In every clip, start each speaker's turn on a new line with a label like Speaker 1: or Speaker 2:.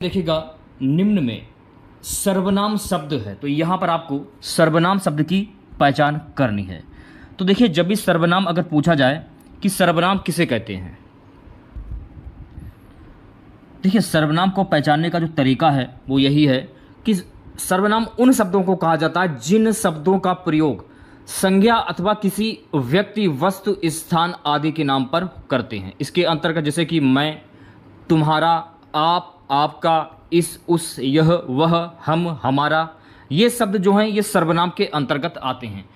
Speaker 1: देखिएगा निम्न में सर्वनाम शब्द है, तो यहां पर आपको सर्वनाम शब्द की पहचान करनी है। तो देखिए, जब भी सर्वनाम अगर पूछा जाए कि सर्वनाम किसे कहते हैं, देखिए सर्वनाम को पहचानने का जो तरीका है वो यही है कि सर्वनाम उन शब्दों को कहा जाता है जिन शब्दों का प्रयोग संज्ञा अथवा किसी व्यक्ति, वस्तु, स्थान आदि के नाम पर करते हैं। इसके अंतर्गत जैसे कि मैं, तुम्हारा, आप, आपका, इस, उस, यह, वह, हम, हमारा, ये शब्द जो हैं ये सर्वनाम के अंतर्गत आते हैं।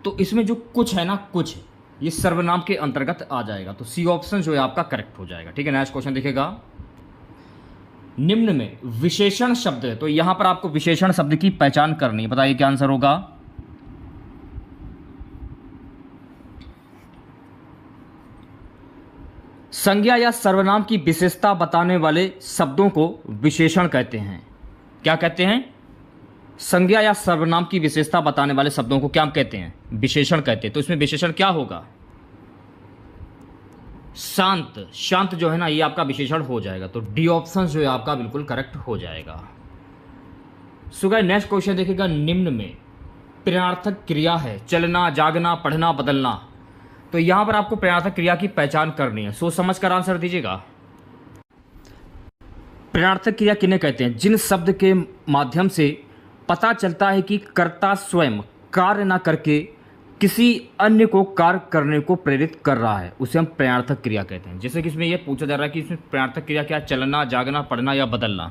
Speaker 1: तो इसमें जो कुछ है ना, कुछ ये सर्वनाम के अंतर्गत आ जाएगा। तो सी ऑप्शन जो है आपका करेक्ट हो जाएगा। ठीक है, नेक्स्ट क्वेश्चन देखिएगा। निम्न में विशेषण शब्द है, तो यहां पर आपको विशेषण शब्द की पहचान करनी है। बताइए क्या आंसर होगा। संज्ञा या सर्वनाम की विशेषता बताने वाले शब्दों को विशेषण कहते हैं। क्या कहते हैं? संज्ञा या सर्वनाम की विशेषता बताने वाले शब्दों को क्या कहते हैं? विशेषण कहते हैं। तो इसमें विशेषण क्या होगा? शांत। शांत जो है ना, ये आपका विशेषण हो जाएगा। तो डी ऑप्शन जो है आपका बिल्कुल करेक्ट हो जाएगा। सो गाइस, नेक्स्ट क्वेश्चन देखिएगा। निम्न में प्रश्नार्थक क्रिया है चलना, जागना, पढ़ना, बदलना। तो यहां पर आपको प्रश्नार्थक क्रिया की पहचान करनी है। सोच समझ कर आंसर दीजिएगा। प्रश्नार्थक क्रिया किन्हें कहते हैं? जिन शब्द के माध्यम से पता चलता है कि कर्ता स्वयं कार्य ना करके किसी अन्य को कार्य करने को प्रेरित कर रहा है, उसे हम प्रश्नार्थक क्रिया कहते हैं। जैसे कि इसमें यह पूछा जा रहा है कि इसमें प्रश्नार्थक क्रिया क्या? चलना, जागना, पढ़ना या बदलना।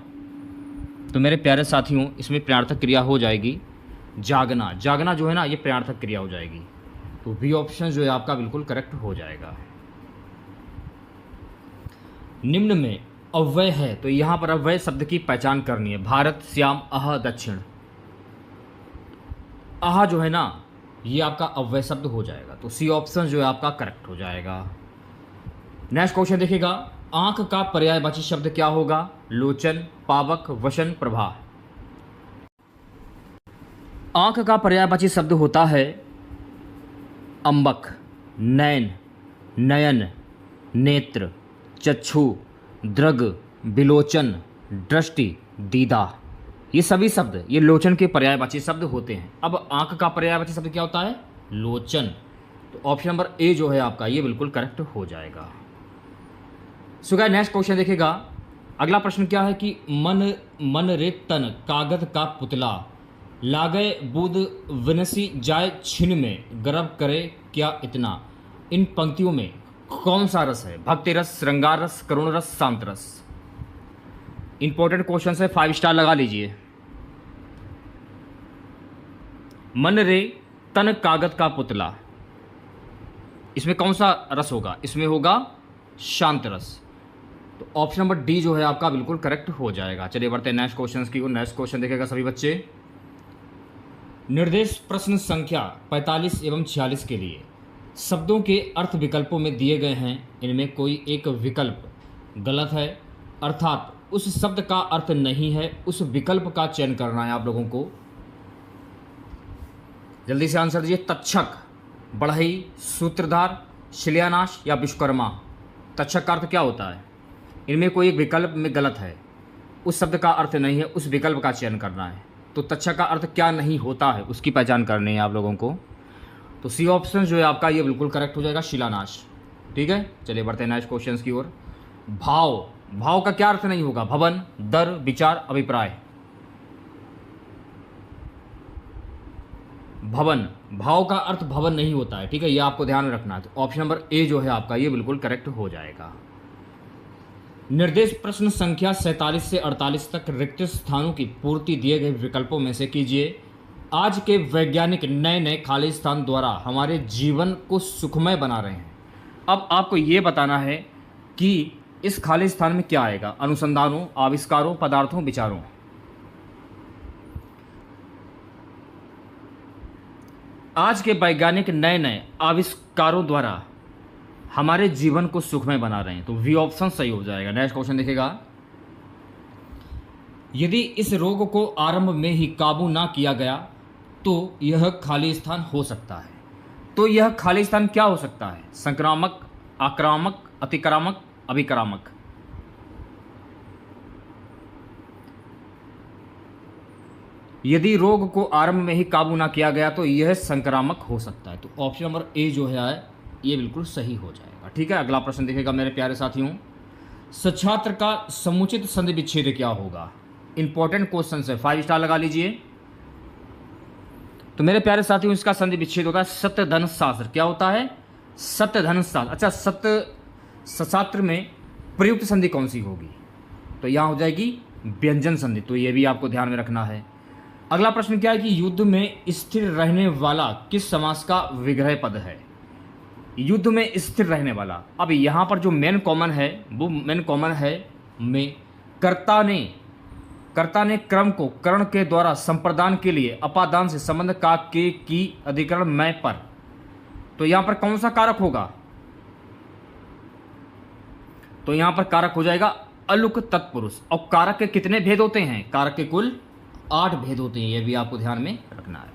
Speaker 1: तो मेरे प्यारे साथियों, इसमें प्रश्नार्थक क्रिया हो जाएगी जागना। जागना जो है ना, ये प्रश्नार्थक क्रिया हो जाएगी। तो बी ऑप्शन जो है आपका बिल्कुल करेक्ट हो जाएगा। निम्न में अव्यय है, तो यहां पर अव्यय शब्द की पहचान करनी है। भारत, श्याम, अह, दक्षिण। अह जो है ना, ये आपका अव्यय शब्द हो जाएगा। तो सी ऑप्शन जो है आपका करेक्ट हो जाएगा। नेक्स्ट क्वेश्चन देखिएगा। आंख का पर्यायवाची शब्द क्या होगा? लोचन, पावक, वसन, प्रभा। आंख का पर्यायवाची शब्द होता है अंबक, नैन, नयन, नेत्र, चक्षु, दृग, विलोचन, दृष्टि, दीदा। ये सभी शब्द ये लोचन के पर्यायवाची शब्द होते हैं। अब आंख का पर्यायवाची शब्द क्या होता है? लोचन। तो ऑप्शन नंबर ए जो है आपका ये बिल्कुल करेक्ट हो जाएगा। सो गाइस, नेक्स्ट क्वेश्चन देखिएगा। अगला प्रश्न क्या है कि मन रे तन कागज का पुतला, लागे बूद विनसी जाय छिन में, गर्व करे क्या इतना। इन पंक्तियों में कौन सा रस है? भक्ति रस, श्रृंगार रस, करुण रस, शांत रस। इंपॉर्टेंट क्वेश्चन है, 5 स्टार लगा लीजिए। मन रे तन कागज का पुतला, इसमें कौन सा रस होगा? इसमें होगा शांत रस। तो ऑप्शन नंबर डी जो है आपका बिल्कुल करेक्ट हो जाएगा। चलिए बढ़ते हैं नेक्स्ट क्वेश्चन की ओर। नेक्स्ट क्वेश्चन देखेगा सभी बच्चे। निर्देश प्रश्न संख्या 45 एवं 46 के लिए शब्दों के अर्थ विकल्पों में दिए गए हैं, इनमें कोई एक विकल्प गलत है, अर्थात उस शब्द का अर्थ नहीं है। उस विकल्प का चयन करना है आप लोगों को। जल्दी से आंसर दीजिए। तक्षक, बढ़ई, सूत्रधार, शिलान्यास या विश्वकर्मा। तक्षक का अर्थ क्या होता है? इनमें कोई एक विकल्प में गलत है, उस शब्द का अर्थ नहीं है, उस विकल्प का चयन करना है। तो तक्षक का अर्थ क्या नहीं होता है उसकी पहचान करनी है आप लोगों को। तो सी ऑप्शन जो है आपका ये बिल्कुल करेक्ट हो जाएगा, शिलान्यास। ठीक है, चलिए बढ़ते हैं नेक्स्ट क्वेश्चन की ओर। भाव, भाव का क्या अर्थ नहीं होगा? भवन, दर, विचार, अभिप्राय। भवन, भाव का अर्थ भवन नहीं होता है। ठीक है, ये आपको ध्यान में रखना है। तो ऑप्शन नंबर ए जो है आपका ये बिल्कुल करेक्ट हो जाएगा। निर्देश प्रश्न संख्या 47 से 48 तक रिक्त स्थानों की पूर्ति दिए गए विकल्पों में से कीजिए। आज के वैज्ञानिक नए नए खाली स्थान द्वारा हमारे जीवन को सुखमय बना रहे हैं। अब आपको ये बताना है कि इस खाली स्थान में क्या आएगा? अनुसंधानों, आविष्कारों, पदार्थों, विचारों। आज के वैज्ञानिक नए नए आविष्कारों द्वारा हमारे जीवन को सुखमय बना रहे हैं। तो वी ऑप्शन सही हो जाएगा। नेक्स्ट क्वेश्चन देखिएगा। यदि इस रोग को आरंभ में ही काबू ना किया गया तो यह खाली स्थान हो सकता है। तो यह खाली स्थान क्या हो सकता है? संक्रामक, आक्रामक, अतिक्रामक, अभिक्रामक। यदि रोग को आरंभ में ही काबू ना किया गया तो यह संक्रामक हो सकता है। तो ऑप्शन नंबर ए जो है ये बिल्कुल सही हो जाएगा। ठीक है, अगला प्रश्न देखिएगा मेरे प्यारे साथियों, सच्छात्र का समुचित संधि विच्छेद क्या होगा? इंपॉर्टेंट क्वेश्चन है, 5 स्टार लगा लीजिए। तो मेरे प्यारे साथियों इसका संधि विच्छेद होता है सत्य धन शास्त्र। क्या होता है? सत्य धन शास्त्र। अच्छा, सच्छात्र में प्रयुक्त संधि कौन सी होगी? तो यहाँ हो जाएगी व्यंजन संधि। तो ये भी आपको ध्यान में रखना है। अगला प्रश्न क्या है कि युद्ध में स्थिर रहने वाला किस समास का विग्रह पद है? युद्ध में स्थिर रहने वाला। अब यहाँ पर जो मेन कॉमन है वो मेन कॉमन है में कर्ता ने क्रम को कर्ण के द्वारा संप्रदान के लिए अपादान से संबंध का के की अधिकरण मैं पर। तो यहाँ पर कौन सा कारक होगा? तो यहाँ पर कारक हो जाएगा अलुक तत्पुरुष। और कारक के कितने भेद होते हैं? कारक के कुल 8 भेद होते हैं। यह भी आपको ध्यान में रखना है।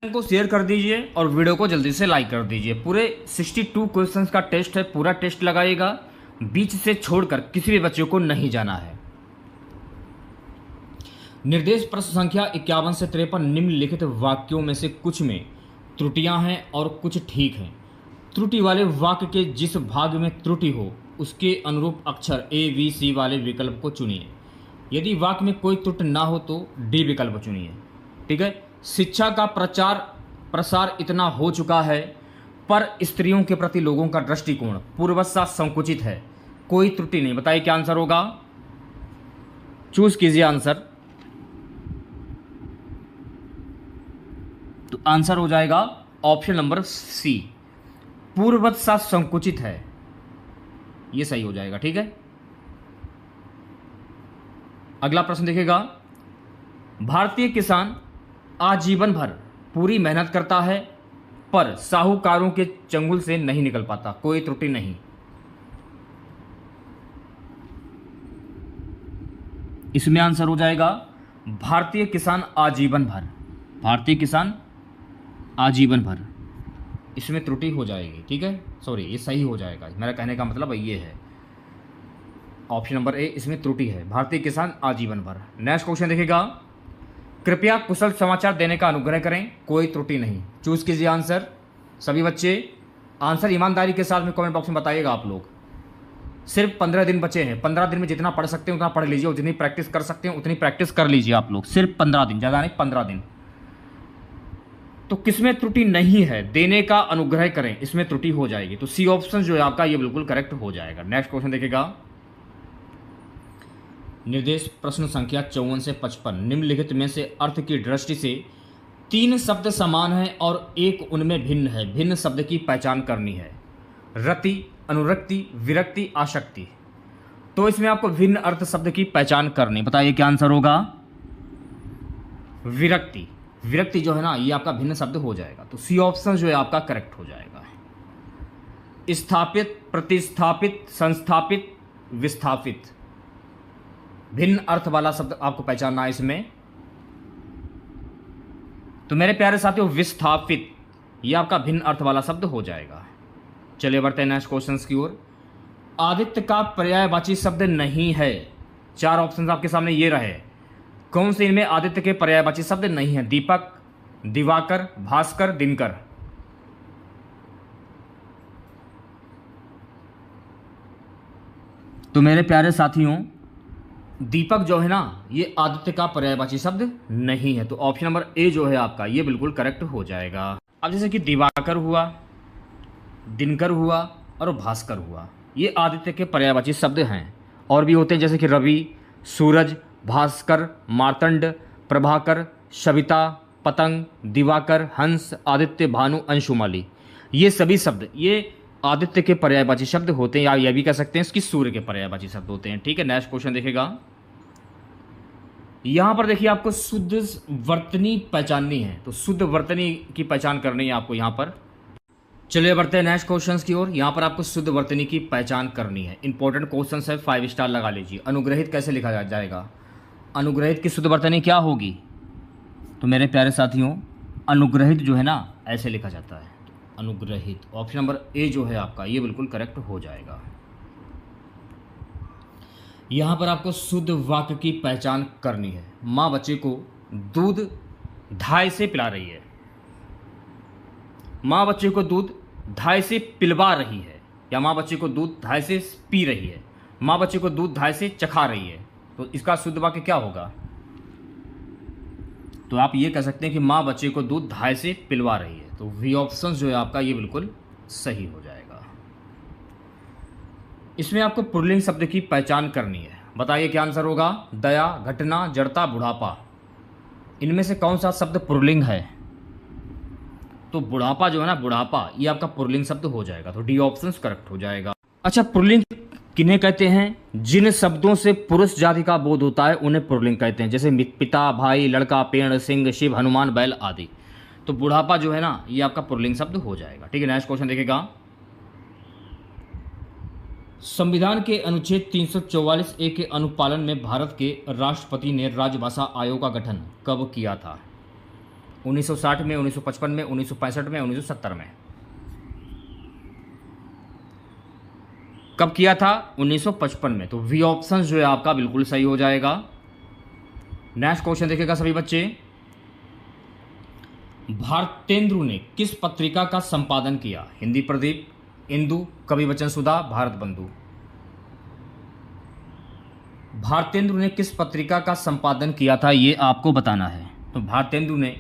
Speaker 1: को शेयर कर दीजिए और वीडियो को जल्दी से लाइक कर दीजिए। पूरे 62 क्वेश्चंस का टेस्ट है, पूरा टेस्ट लगाइएगा, बीच से छोड़कर किसी भी बच्चे को नहीं जाना है। निर्देश प्रश्न संख्या 51 से 53 निम्नलिखित वाक्यों में से कुछ में त्रुटियां हैं और कुछ ठीक हैं। त्रुटि वाले वाक्य के जिस भाग में त्रुटि हो उसके अनुरूप अक्षर ए बी सी वाले विकल्प को चुनिए। यदि वाक्य में कोई त्रुटि ना हो तो डी विकल्प चुनिए। ठीक है, शिक्षा का प्रसार इतना हो चुका है पर स्त्रियों के प्रति लोगों का दृष्टिकोण पूर्ववत संकुचित है। कोई त्रुटि नहीं। बताइए क्या आंसर होगा? चूज कीजिए आंसर। तो आंसर हो जाएगा ऑप्शन नंबर सी, पूर्ववत संकुचित है। ये सही हो जाएगा। ठीक है, अगला प्रश्न देखिएगा, भारतीय किसान आजीवन भर पूरी मेहनत करता है पर साहूकारों के चंगुल से नहीं निकल पाता। कोई त्रुटि नहीं। इसमें आंसर हो जाएगा भारतीय किसान आजीवन भर। भारतीय किसान आजीवन भर, इसमें त्रुटि हो जाएगी। ठीक है, सॉरी, ये सही हो जाएगा। मेरा कहने का मतलब ये है ऑप्शन नंबर ए, इसमें त्रुटि है। भारतीय किसान आजीवन भर। नेक्स्ट क्वेश्चन देखिएगा, कृपया कुशल समाचार देने का अनुग्रह करें। कोई त्रुटि नहीं। चूज कीजिए आंसर। सभी बच्चे आंसर ईमानदारी के साथ में कमेंट बॉक्स में बताइएगा आप लोग। सिर्फ 15 दिन बचे हैं। 15 दिन में जितना पढ़ सकते हैं उतना पढ़ लीजिए और जितनी प्रैक्टिस कर सकते हैं उतनी प्रैक्टिस कर लीजिए आप लोग। सिर्फ 15 दिन, ज़्यादा नहीं, 15 दिन। तो किसमें त्रुटि नहीं है? देने का अनुग्रह करें, इसमें त्रुटि हो जाएगी। तो सी ऑप्शन जो है आपका ये बिल्कुल करेक्ट हो जाएगा। नेक्स्ट क्वेश्चन देखिएगा, निर्देश प्रश्न संख्या 54 से 55 निम्नलिखित में से अर्थ की दृष्टि से 3 शब्द समान हैं और एक उनमें भिन्न है। भिन्न शब्द की पहचान करनी है। रति, अनुरक्ति, विरक्ति, आसक्ति। तो इसमें आपको भिन्न अर्थ शब्द की पहचान करनी। बताइए क्या आंसर होगा? विरक्ति। विरक्ति जो है ना ये आपका भिन्न शब्द हो जाएगा। तो सी ऑप्शन जो है आपका करेक्ट हो जाएगा। स्थापित, प्रतिस्थापित, संस्थापित, विस्थापित, भिन्न अर्थ वाला शब्द आपको पहचानना है इसमें। तो मेरे प्यारे साथियों विस्थापित ये आपका भिन्न अर्थ वाला शब्द हो जाएगा। चलिए बढ़ते हैं नेक्स्ट क्वेश्चन की ओर। आदित्य का पर्यायवाची शब्द नहीं है। 4 ऑप्शन आपके सामने ये रहे। कौन से इनमें आदित्य के पर्यायवाची शब्द नहीं है? दीपक, दिवाकर, भास्कर, दिनकर। तो मेरे प्यारे साथियों दीपक जो है ना ये आदित्य का पर्यायवाची शब्द नहीं है। तो ऑप्शन नंबर ए जो है आपका ये बिल्कुल करेक्ट हो जाएगा। अब जैसे कि दिवाकर हुआ, दिनकर हुआ और भास्कर हुआ, ये आदित्य के पर्यायवाची शब्द हैं। और भी होते हैं जैसे कि रवि, सूरज, भास्कर, मार्तंड, प्रभाकर, सविता, पतंग, दिवाकर, हंस, आदित्य, भानु, अंशुमाली। ये सभी शब्द ये आदित्य के पर्यायवाची शब्द होते हैं, या यह भी कह सकते हैं इसकी सूर्य के पर्यायवाची शब्द होते हैं। ठीक है, नेक्स्ट क्वेश्चन देखेगा। यहां पर देखिए आपको शुद्ध वर्तनी पहचाननी है। तो शुद्ध वर्तनी की पहचान करनी है आपको यहां पर। चलिए बढ़ते हैं नेक्स्ट क्वेश्चन की ओर। यहां पर आपको शुद्ध वर्तनी की पहचान करनी है। इंपॉर्टेंट क्वेश्चन है, 5 स्टार लगा लीजिए। अनुग्रहित कैसे लिखा जाएगा? अनुग्रहित की शुद्ध वर्तनी क्या होगी? तो मेरे प्यारे साथियों अनुग्रहित जो है ना ऐसे लिखा जाता है। अनुग्रहित, ऑप्शन नंबर ए जो है आपका ये बिल्कुल करेक्ट हो जाएगा। यहां पर आपको शुद्ध वाक्य की पहचान करनी है। माँ बच्चे को दूध धाय से पिला रही है, माँ बच्चे को दूध धाय से पिलवा रही है, या माँ बच्चे को दूध धाय से पी रही है, माँ बच्चे को दूध धाय से चखा रही है। तो इसका शुद्ध वाक्य क्या होगा? तो आप ये कह सकते हैं कि माँ बच्चे को दूध धाय से पिलवा रही है। तो वी ऑप्शन जो है आपका ये बिल्कुल सही हो जाएगा। इसमें आपको पुल्लिंग शब्द की पहचान करनी है। बताइए क्या आंसर होगा? दया, घटना, जड़ता, बुढ़ापा, इनमें से कौन सा शब्द पुल्लिंग है? तो बुढ़ापा जो है ना, बुढ़ापा, ये आपका पुल्लिंग शब्द हो जाएगा। तो डी ऑप्शन करेक्ट हो जाएगा। अच्छा, पुल्लिंग किन्हें कहते हैं? जिन शब्दों से पुरुष जाति का बोध होता है उन्हें पुल्लिंग कहते हैं, जैसे पिता, भाई, लड़का, पेड़, सिंह, शिव, हनुमान, बैल आदि। तो बुढ़ापा जो है ना, ये आपका पुल्लिंग शब्द हो जाएगा। ठीक है, नेक्स्ट क्वेश्चन देखिएगा। संविधान के अनुच्छेद 344A के अनुपालन में भारत के राष्ट्रपति ने राजभाषा आयोग का गठन कब किया था? 1960 में, 1955 में, 1965 में, 1970 में? कब किया था? 1955 में। तो वी ऑप्शन जो है आपका बिल्कुल सही हो जाएगा। नेक्स्ट क्वेश्चन देखिएगा सभी बच्चे। भारतेंदु ने किस पत्रिका का संपादन किया? हिंदी प्रदीप, इंदु, कवि वचन सुधा, भारत बंधु? भारतेंदु ने किस पत्रिका का संपादन किया था, ये आपको बताना है। तो भारतेंदु ने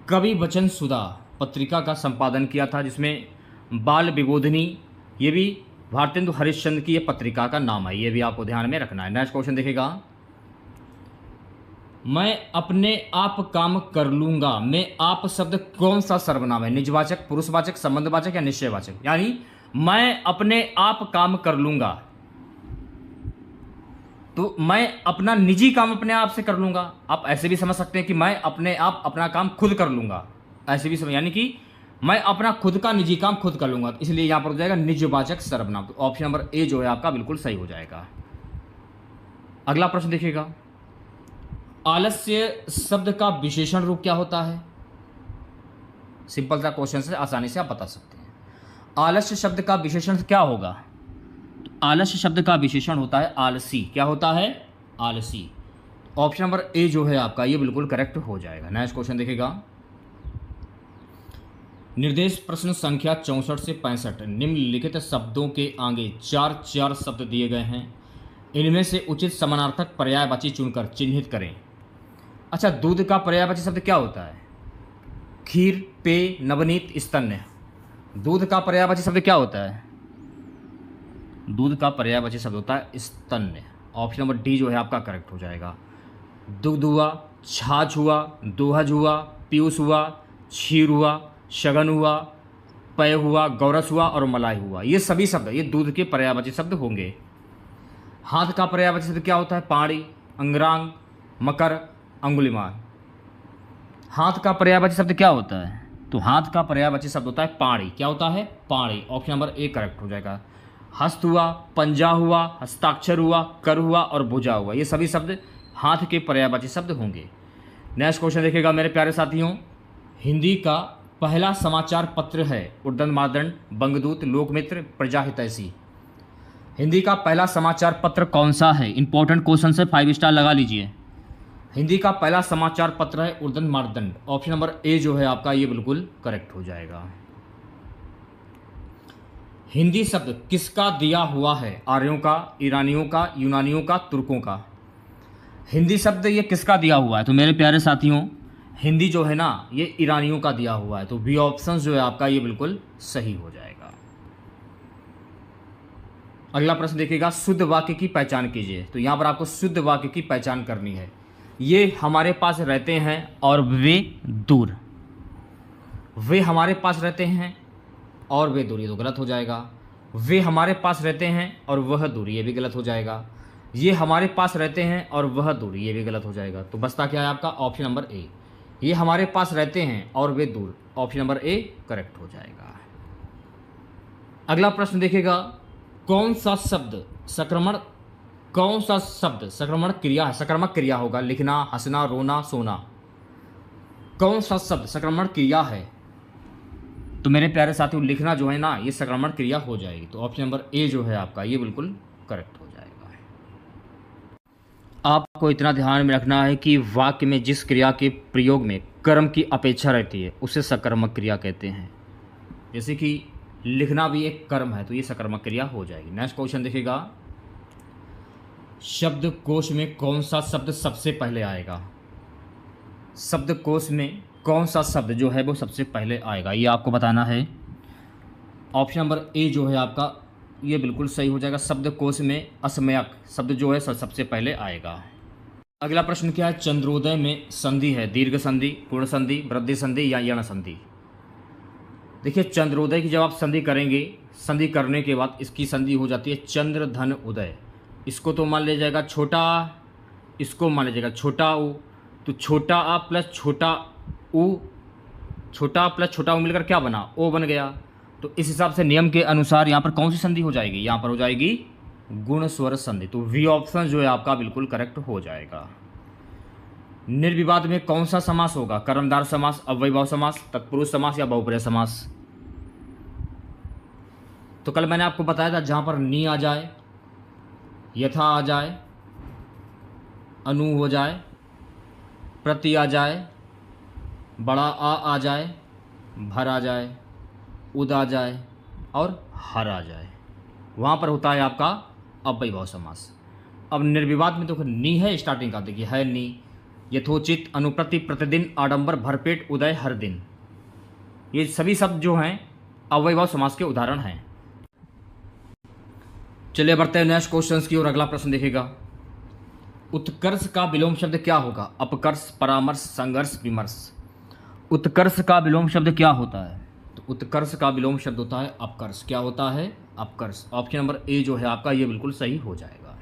Speaker 1: कवि वचन सुधा पत्रिका का संपादन किया था, जिसमें बाल विबोधिनी, ये भी भारतेंदु हरिश्चंद्र की ये पत्रिका का नाम है, ये भी आपको ध्यान में रखना है। नेक्स्ट क्वेश्चन देखिएगा। मैं अपने आप काम कर लूंगा में आप शब्द कौन सा सर्वनाम है? निजवाचक, पुरुषवाचक, संबंधवाचक या निश्चयवाचक? यानी मैं अपने आप काम कर लूंगा, तो मैं अपना निजी काम अपने आप से कर लूंगा। आप ऐसे भी समझ सकते हैं कि मैं अपने आप अपना काम खुद कर लूंगा, ऐसे भी समझ, यानी कि मैं अपना खुद का निजी काम खुद कर लूंगा। इसलिए यहां पर हो जाएगा निजवाचक सर्वनाम। तो ऑप्शन नंबर ए जो है आपका बिल्कुल सही हो जाएगा। अगला प्रश्न देखिएगा। आलस्य शब्द का विशेषण रूप क्या होता है? सिंपल सा क्वेश्चन से आसानी से आप बता सकते हैं। आलस्य शब्द का विशेषण क्या होगा? तो आलस्य शब्द का विशेषण होता है आलसी। क्या होता है? आलसी। ऑप्शन नंबर ए जो है आपका ये बिल्कुल करेक्ट हो जाएगा। नेक्स्ट क्वेश्चन देखिएगा। निर्देश प्रश्न संख्या 64 से 65 निम्नलिखित शब्दों के आगे 4 शब्द दिए गए हैं। इनमें से उचित समानार्थक पर्यायवाची चुनकर चिन्हित करें। अच्छा, दूध का पर्यायवाची शब्द क्या होता है? खीर, पेय, नवनीत, स्तन्य। दूध का पर्यायवाची शब्द क्या होता है? दूध का पर्यायवाची शब्द होता है स्तन्य। ऑप्शन नंबर डी जो है आपका करेक्ट हो जाएगा। दुग्ध हुआ, छाछ हुआ, दोहज हुआ, पीयूष हुआ, क्षीर हुआ, शगन हुआ, पेय हुआ, गौरस हुआ और मलाई हुआ। ये सभी शब्द ये दूध के पर्यायवाची शब्द होंगे। हाथ का पर्यायवाची शब्द क्या होता है? पाणी, अंगरांग, मकर, अंगुलिमाल। हाथ का पर्यायवाची शब्द क्या होता है? तो हाथ का पर्यायवाची शब्द होता है पाणी। क्या होता है? पाणी। ऑप्शन नंबर ए करेक्ट हो जाएगा। हस्त हुआ, पंजा हुआ, हस्ताक्षर हुआ, कर हुआ और भुजा हुआ, ये सभी शब्द हाथ के पर्यायवाची शब्द होंगे। नेक्स्ट क्वेश्चन देखिएगा मेरे प्यारे साथियों। हिंदी का पहला समाचार पत्र है उर्दन मानदंड, बंगदूत, लोकमित्र, प्रजाहितैषी। हिंदी का पहला समाचार पत्र कौन सा है? इंपॉर्टेंट क्वेश्चन से 5 स्टार लगा लीजिए। हिंदी का पहला समाचार पत्र है उर्दन मानदंड। ऑप्शन नंबर ए जो है आपका ये बिल्कुल करेक्ट हो जाएगा। हिंदी शब्द किसका दिया हुआ है? आर्यों का, ईरानियों का, यूनानियों का, तुर्कों का। हिंदी शब्द ये किसका दिया हुआ है? तो मेरे प्यारे साथियों, हिंदी जो है ना ये ईरानियों का दिया हुआ है। तो बी ऑप्शन जो है आपका ये बिल्कुल सही हो जाएगा। अगला प्रश्न देखिएगा। शुद्ध वाक्य की पहचान कीजिए। तो यहां पर आपको शुद्ध वाक्य की पहचान करनी है। ये हमारे पास रहते हैं और वे दूर। वे हमारे पास रहते हैं और वे दूर, ये तो गलत हो जाएगा। वे हमारे पास रहते हैं और वह दूर, ये भी गलत हो जाएगा। ये हमारे पास रहते हैं और वह दूर, ये भी गलत हो जाएगा। तो बचता क्या है आपका? Option number A. ये हमारे पास रहते हैं और वे दूर, ऑप्शन नंबर ए करेक्ट हो जाएगा। अगला प्रश्न देखिएगा। कौन सा शब्द संक्रमण क्रिया है? संक्रमक क्रिया होगा। लिखना, हंसना, रोना, सोना। कौन सा शब्द संक्रमण क्रिया है? तो मेरे प्यारे साथियों, लिखना जो है ना ये संक्रमण क्रिया हो जाएगी। तो ऑप्शन नंबर ए जो है आपका ये बिल्कुल करेक्ट हो जाएगा। आपको इतना ध्यान में रखना है कि वाक्य में जिस क्रिया के प्रयोग में कर्म की अपेक्षा रहती है उसे सकर्मक क्रिया कहते हैं। जैसे कि लिखना भी एक कर्म है तो ये सकर्मक क्रिया हो जाएगी। नेक्स्ट क्वेश्चन देखिएगा, शब्दकोश में कौन सा शब्द सबसे पहले आएगा? शब्दकोश में कौन सा शब्द जो है वो सबसे पहले आएगा, ये आपको बताना है। ऑप्शन नंबर ए जो है आपका ये बिल्कुल सही हो जाएगा। शब्दकोश में असमयक शब्द जो है सबसे पहले आएगा। अगला प्रश्न क्या है, चंद्रोदय में संधि है दीर्घ संधि, पूर्ण संधि, वृद्धि संधि या यण संधि? देखिए चंद्रोदय की जब आप संधि करेंगे, संधि करने के बाद इसकी संधि हो जाती है चंद्र धन उदय। इसको तो मान लिया जाएगा छोटा, इसको मान लीजिएगा छोटा ऊ, तो छोटा आ प्लस छोटा ऊ, छोटा प्लस छोटा ऊ मिलकर क्या बना, ओ बन गया। तो इस हिसाब से नियम के अनुसार यहाँ पर कौन सी संधि हो जाएगी, यहाँ पर हो जाएगी गुण स्वर संधि। तो वी ऑप्शन जो है आपका बिल्कुल करेक्ट हो जाएगा। निर्विवाद में कौन सा समास होगा, कर्मधार समास, अव्ययभाव समास, तत्पुरुष समास या बहुप्रिय समास? तो कल मैंने आपको बताया था जहां पर नी आ जाए, यथा आ जाए, अनु हो जाए, प्रति आ जाए, बड़ा आ जाए, भर आ जाए, उद आ जाए और हर आ जाए, वहां पर होता है आपका अव्ययभाव समास। अब निर्विवाद में तो नी है स्टार्टिंग का, देखिए है नी, यथोचित, अनुप्रति, प्रतिदिन, आडंबर, भरपेट, उदय, हर दिन, ये सभी शब्द जो हैं अव्ययभाव समास के उदाहरण हैं। चलिए बढ़ते हैं नेक्स्ट क्वेश्चंस की ओर। अगला प्रश्न देखिएगा, उत्कर्ष का विलोम शब्द क्या होगा? अपकर्ष, परामर्श, संघर्ष, विमर्श। उत्कर्ष का विलोम शब्द क्या होता है? तो उत्कर्ष का विलोम शब्द होता है अपकर्ष। क्या होता है? अपकर्ष। ऑप्शन नंबर ए जो है आपका ये बिल्कुल सही हो जाएगा।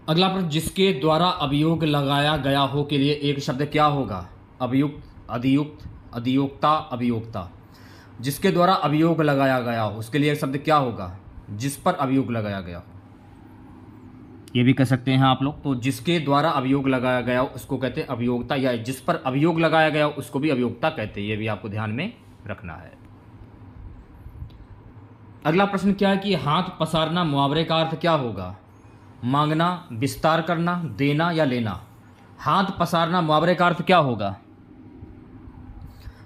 Speaker 1: अगला प्रश्न, जिसके द्वारा अभियोग लगाया गया हो के लिए एक शब्द क्या होगा? अभियुक्त, अधियुक्त, अधियोक्ता, अभियोक्ता। जिसके द्वारा अभियोग लगाया गया हो उसके लिए एक शब्द क्या होगा? जिस पर अभियोग लगाया गया हो, ये भी कह सकते हैं आप लोग। तो जिसके द्वारा अभियोग लगाया गया हो उसको कहते हैं अभियोक्ता, या जिस पर अभियोग लगाया गया हो उसको भी अभियोक्ता कहते हैं। ये भी आपको ध्यान में रखना है। अगला प्रश्न क्या है कि हाथ पसारना मुहावरे का अर्थ क्या होगा? मांगना, विस्तार करना, देना या लेना। हाथ पसारना मुहावरे का अर्थ क्या होगा?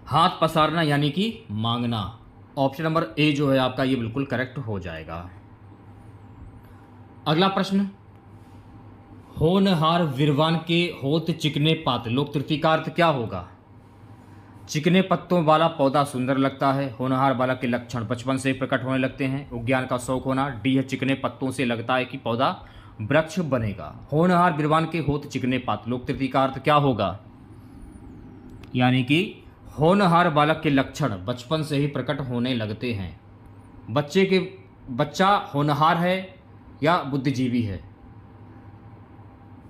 Speaker 1: हाथ पसारना यानी कि मांगना। ऑप्शन नंबर ए जो है आपका ये बिल्कुल करेक्ट हो जाएगा। अगला प्रश्न, होनहार विरवान के होत चिकने पात, लोक तृतीय का अर्थ क्या होगा? चिकने पत्तों वाला पौधा सुंदर लगता है। होनहार बालक के लक्षण बचपन से प्रकट होने लगते हैं। उद्यान का शौक होना। डी है, चिकने पत्तों से लगता है कि पौधा वृक्ष बनेगा। होनहार विरवान के होत चिकने पात, लोक तृतीय का अर्थ क्या होगा? यानी कि होनहार बालक के लक्षण बचपन से ही प्रकट होने लगते हैं। बच्चा होनहार है या बुद्धिजीवी है?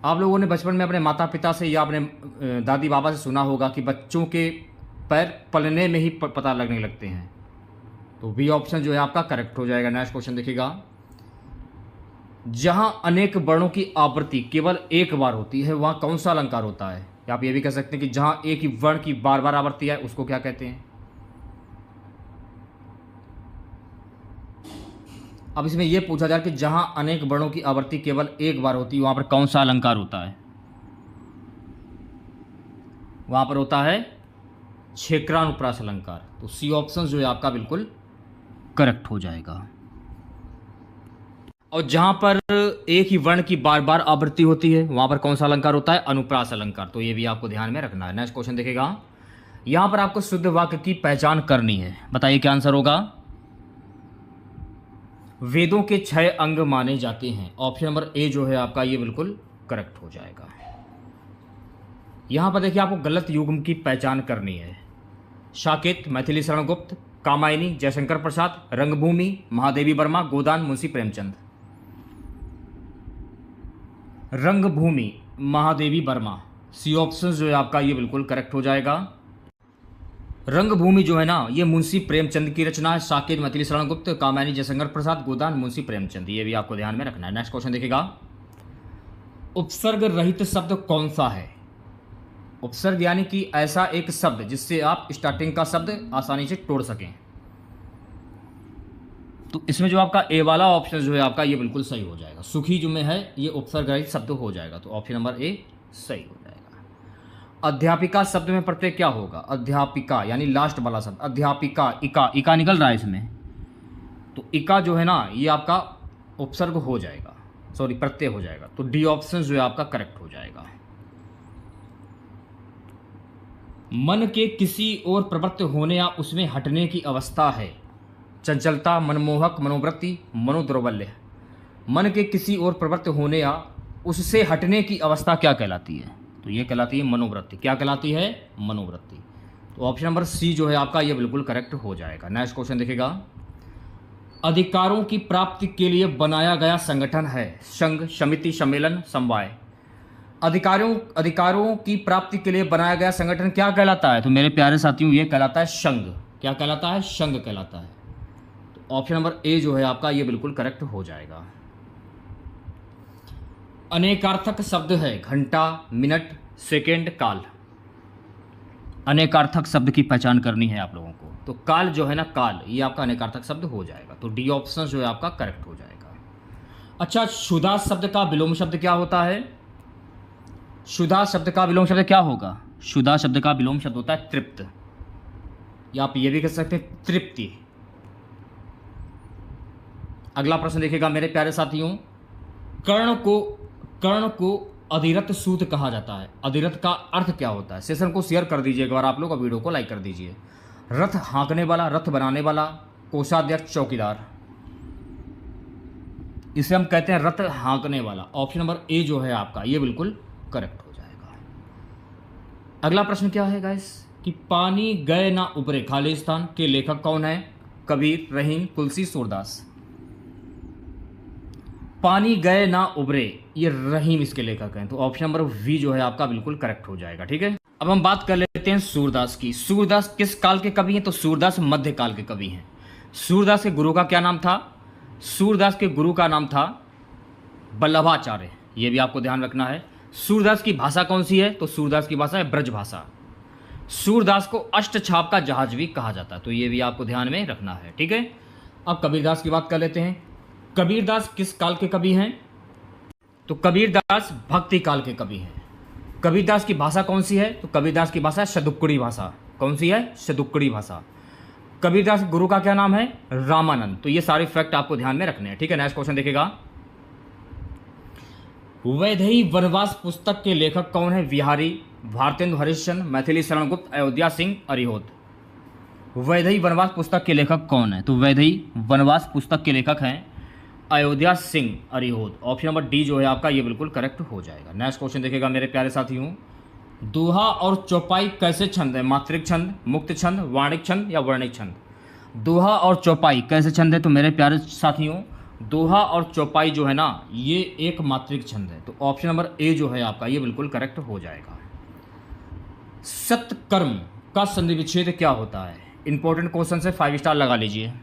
Speaker 1: आप लोगों ने बचपन में अपने माता पिता से या अपने दादी बाबा से सुना होगा कि बच्चों के पैर पलने में ही पता लगने लगते हैं। तो बी ऑप्शन जो है आपका करेक्ट हो जाएगा। नेक्स्ट क्वेश्चन देखिएगा, जहां अनेक वर्णों की आवृत्ति केवल एक बार होती है वहां कौन सा अलंकार होता है? या आप ये भी कह सकते हैं कि जहां एक ही वर्ण की बार बार आवृत्ति है उसको क्या कहते हैं? अब इसमें यह पूछा जाए कि जहां अनेक वर्णों की आवृत्ति केवल एक बार होती है वहां पर कौन सा अलंकार होता है? वहां पर होता है क्षेत्रानुप्रास अलंकार। तो सी ऑप्शन जो है आपका बिल्कुल करेक्ट हो जाएगा। और जहां पर एक ही वर्ण की बार बार आवृत्ति होती है वहां पर कौन सा अलंकार होता है? अनुप्रास अलंकार। तो ये भी आपको ध्यान में रखना है। नेक्स्ट क्वेश्चन देखेगा, यहां पर आपको शुद्ध वाक्य की पहचान करनी है। बताइए क्या आंसर होगा? वेदों के 6 अंग माने जाते हैं। ऑप्शन नंबर ए जो है आपका ये बिल्कुल करेक्ट हो जाएगा। यहां पर देखिए आपको गलत युग्म की पहचान करनी है। साकेत, मैथिली शरण गुप्त, कामायनी, जयशंकर प्रसाद, रंगभूमि, महादेवी वर्मा, गोदान, मुंशी प्रेमचंद। रंगभूमि, महादेवी वर्मा। सी ऑप्शन जो है आपका ये बिल्कुल करेक्ट हो जाएगा। रंगभूमि जो है ना ये मुंशी प्रेमचंद की रचना है। साकेत, मैथिली शरण गुप्त, कामायनी, जयशंकर प्रसाद, गोदान, मुंशी प्रेमचंद। ये भी आपको ध्यान में रखना है। नेक्स्ट क्वेश्चन देखिएगा, उपसर्ग रहित शब्द कौन सा है? उपसर्ग यानी कि ऐसा एक शब्द जिससे आप स्टार्टिंग का शब्द आसानी से तोड़ सकें। तो इसमें जो आपका ए वाला ऑप्शन जो है आपका ये बिल्कुल सही हो जाएगा। सुखी जो में है ये उपसर्गरहित शब्द हो जाएगा, तो ऑप्शन नंबर ए सही हो जाएगा। अध्यापिका शब्द में प्रत्यय क्या होगा? अध्यापिका यानी लास्ट वाला शब्द अध्यापिका, इका इका निकल रहा है इसमें, तो इका जो है ना ये आपका उपसर्ग हो जाएगा, सॉरी प्रत्यय हो जाएगा, तो डी ऑप्शन जो है आपका करेक्ट हो जाएगा। मन के किसी और प्रवृत्त होने या उसमें हटने की अवस्था है। चंचलता, मनमोहक, मनोवृत्ति, मनोदौर्बल्य। मन के किसी और प्रवृत्त होने या उससे हटने की अवस्था क्या कहलाती है? तो ये कहलाती है मनोवृत्ति। क्या कहलाती है? मनोवृत्ति। तो ऑप्शन नंबर सी जो है आपका ये बिल्कुल करेक्ट हो जाएगा। नेक्स्ट क्वेश्चन देखिएगा। अधिकारों की प्राप्ति के लिए बनाया गया संगठन है संघ, समिति, सम्मेलन, समवाय। अधिकारों की प्राप्ति के लिए बनाया गया संगठन क्या कहलाता है? तो मेरे प्यारे साथियों ये कहलाता है संघ। क्या कहलाता है? संघ कहलाता है। तो ऑप्शन नंबर ए जो है आपका ये बिल्कुल करेक्ट हो जाएगा। अनेकार्थक शब्द है घंटा, मिनट, सेकेंड, काल। अनेकार्थक शब्द की पहचान करनी है आप लोगों को, तो काल जो है ना, काल ये आपका अनेकार्थक शब्द हो जाएगा, तो डी ऑप्शन जो है आपका करेक्ट हो जाएगा। अच्छा, क्षुधा शब्द का विलोम शब्द क्या होता है? क्षुधा शब्द का विलोम शब्द क्या होगा? क्षुधा शब्द का विलोम शब्द होता है तृप्त, या आप ये भी कह सकते हैं तृप्ति। अगला प्रश्न देखिएगा मेरे प्यारे साथियों। कर्ण को अधिरथ सूत कहा जाता है। अधिरथ का अर्थ क्या होता है? सेशन को शेयर कर दीजिए एक बार आप लोग और वीडियो को लाइक कर दीजिए। रथ हाँकने वाला, रथ बनाने वाला, कोषाध्यक्ष, चौकीदार, इसे हम कहते हैं रथ हाँकने वाला। ऑप्शन नंबर ए जो है आपका ये बिल्कुल करेक्ट हो जाएगा। अगला प्रश्न क्या है गाइस कि पानी गए ना उबरे खाली स्थान के लेखक कौन है? कबीर, रहीम, तुलसी, सूरदास। पानी गए ना उबरे ये रहीम इसके लेखक हैं, तो ऑप्शन नंबर वी जो है आपका बिल्कुल करेक्ट हो जाएगा। ठीक है, अब हम बात कर लेते हैं सूरदास की। सूरदास किस काल के कवि हैं? तो सूरदास मध्य काल के कवि हैं। सूरदास के गुरु का क्या नाम था? सूरदास के गुरु का नाम था वल्लभाचार्य, ये भी आपको ध्यान रखना है। सूरदास की भाषा कौन सी है? तो सूरदास की भाषा है ब्रज भाषा। सूरदास को अष्टछाप का जहाज भी कहा जाता है, तो ये भी आपको ध्यान में रखना है। ठीक है, अब कबीरदास की बात कर लेते हैं। कबीरदास किस काल के कवि हैं? तो कबीरदास भक्ति काल के कवि हैं। कबीरदास की भाषा कौन सी है? तो कबीरदास की भाषा है शतुक्कड़ी भाषा। कौन सी है? शतुक्कड़ी भाषा। कबीरदास के गुरु का क्या नाम है? रामानंद। तो ये सारे फैक्ट आपको ध्यान में रखने हैं। ठीक है, नेक्स्ट क्वेश्चन देखिएगा। वैदेही वनवास पुस्तक के लेखक कौन है? बिहारी, भारतेंदु हरिश्चंद्र, मैथिली शरण गुप्त, अयोध्या सिंह, अरिहोत। वैदेही वनवास पुस्तक के लेखक कौन है? तो वैदेही वनवास पुस्तक के लेखक हैं Ayodhya Singh, Hariaudh. Option number D जो है आपका ये बिल्कुल करेक्ट हो जाएगा। नेक्स्ट क्वेश्चन देखिएगा मेरे प्यारे साथियों। दोहा और चौपाई कैसे छंद है? मात्रिक छंद, मुक्त छंद, वाणिक छंद या वर्णिक छंद। दोहा और चौपाई कैसे छंद है? तो मेरे प्यारे साथियों दोहा और चौपाई जो है ना ये एक मात्रिक छंद है, तो ऑप्शन नंबर ए जो है आपका ये बिल्कुल करेक्ट हो जाएगा। सत्कर्म का संधि विच्छेद क्या होता है? इंपॉर्टेंट क्वेश्चन से 5 स्टार लगा लीजिए।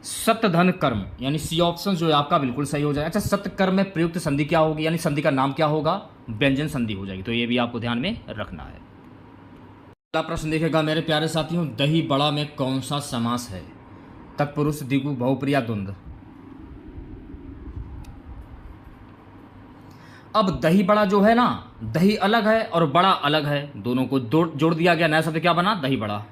Speaker 1: सत्यधन कर्म यानी सी ऑप्शन जो है आपका बिल्कुल सही हो जाएगा। अच्छा, सत्यकर्म में प्रयुक्त संधि क्या होगी, यानी संधि का नाम क्या होगा? व्यंजन संधि हो जाएगी, तो ये भी आपको ध्यान में रखना है। अगला प्रश्न देखिएगा मेरे प्यारे साथियों। दही बड़ा में कौन सा समास है? तत्पुरुष, द्विगु, बहुप्रिया, द्वंद्व। अब दही बड़ा जो है ना, दही अलग है और बड़ा अलग है, दोनों को जोड़ दिया गया, नया शब्द क्या बना? दही बड़ा।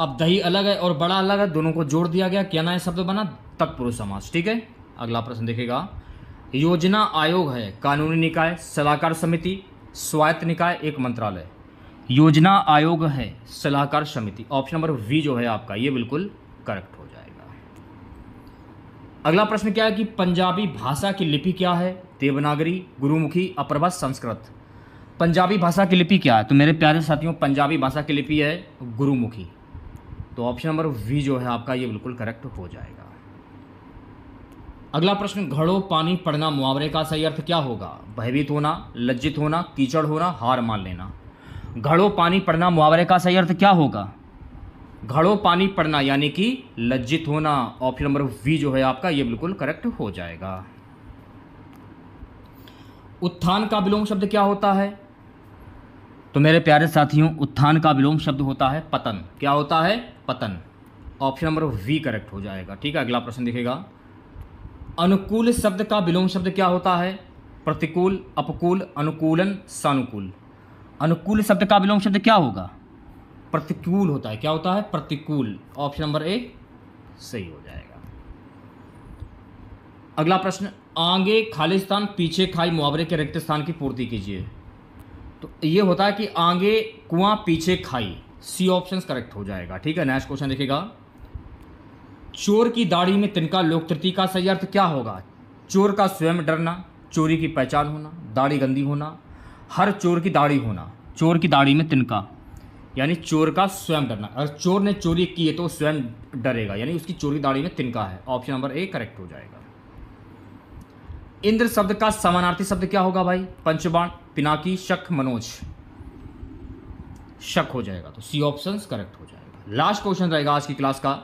Speaker 1: अब दही अलग है और बड़ा अलग है, दोनों को जोड़ दिया गया, क्या नया शब्द बना? तत्पुरुष समास। ठीक है, अगला प्रश्न देखिएगा। योजना आयोग है कानूनी निकाय, सलाहकार समिति, स्वायत्त निकाय, एक मंत्रालय। योजना आयोग है सलाहकार समिति। ऑप्शन नंबर वी जो है आपका ये बिल्कुल करेक्ट हो जाएगा। अगला प्रश्न क्या है कि पंजाबी भाषा की लिपि क्या है? देवनागरी, गुरुमुखी, अप्रभा, संस्कृत। पंजाबी भाषा की लिपि क्या है? तो मेरे प्यारे साथियों पंजाबी भाषा की लिपि है गुरुमुखी, तो ऑप्शन नंबर वी जो है आपका ये बिल्कुल करेक्ट हो जाएगा। अगला प्रश्न, घड़ों पानी पड़ना मुहावरे का सही अर्थ क्या होगा? भयभीत होना, लज्जित होना, कीचड़ होना, हार मान लेना। घड़ों पानी पड़ना मुहावरे का सही अर्थ क्या होगा? घड़ों पानी पड़ना यानी कि लज्जित होना। ऑप्शन नंबर वी जो है आपका ये बिल्कुल करेक्ट हो जाएगा। उत्थान का विलोम शब्द क्या होता है? तो मेरे प्यारे साथियों उत्थान का विलोम शब्द होता है पतन। क्या होता है? पतन। ऑप्शन नंबर वी करेक्ट हो जाएगा। ठीक है, अगला प्रश्न दिखेगा, अनुकूल शब्द का विलोम शब्द क्या होता है? प्रतिकूल, अपकूल, अनुकूलन, सानुकूल। अनुकूल शब्द का विलोम शब्द क्या होगा? प्रतिकूल होता है। क्या होता है? प्रतिकूल। ऑप्शन नंबर ए सही हो जाएगा। अगला प्रश्न, आगे खालिस्तान पीछे खाई मुहावरे के रिक्त स्थान की पूर्ति कीजिए। तो ये होता है कि आगे कुआं पीछे खाई, सी ऑप्शन करेक्ट हो जाएगा। ठीक है, नेक्स्ट क्वेश्चन देखिएगा, चोर की दाढ़ी में तिनका लोक तृतीय का सही अर्थ क्या होगा? चोर का स्वयं डरना, चोरी की पहचान होना, दाढ़ी गंदी होना, हर चोर की दाढ़ी होना। चोर की दाढ़ी में तिनका यानी चोर का स्वयं डरना। अगर चोर ने चोरी की है तो स्वयं डरेगा, यानी उसकी चोरी दाढ़ी में तिनका है। ऑप्शन नंबर ए करेक्ट हो जाएगा। इंद्र शब्द का समानार्थी शब्द क्या होगा भाई? पंचबाण, पिनाकी, शक, मनोज। शक हो जाएगा, तो सी ऑप्शन करेक्ट हो जाएगा। लास्ट क्वेश्चन रहेगा आज की क्लास का,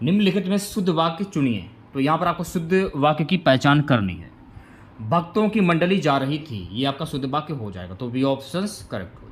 Speaker 1: निम्नलिखित में शुद्ध वाक्य चुनिए। तो यहां पर आपको शुद्ध वाक्य की पहचान करनी है। भक्तों की मंडली जा रही थी, ये आपका शुद्ध वाक्य हो जाएगा, तो बी ऑप्शन करेक्ट हो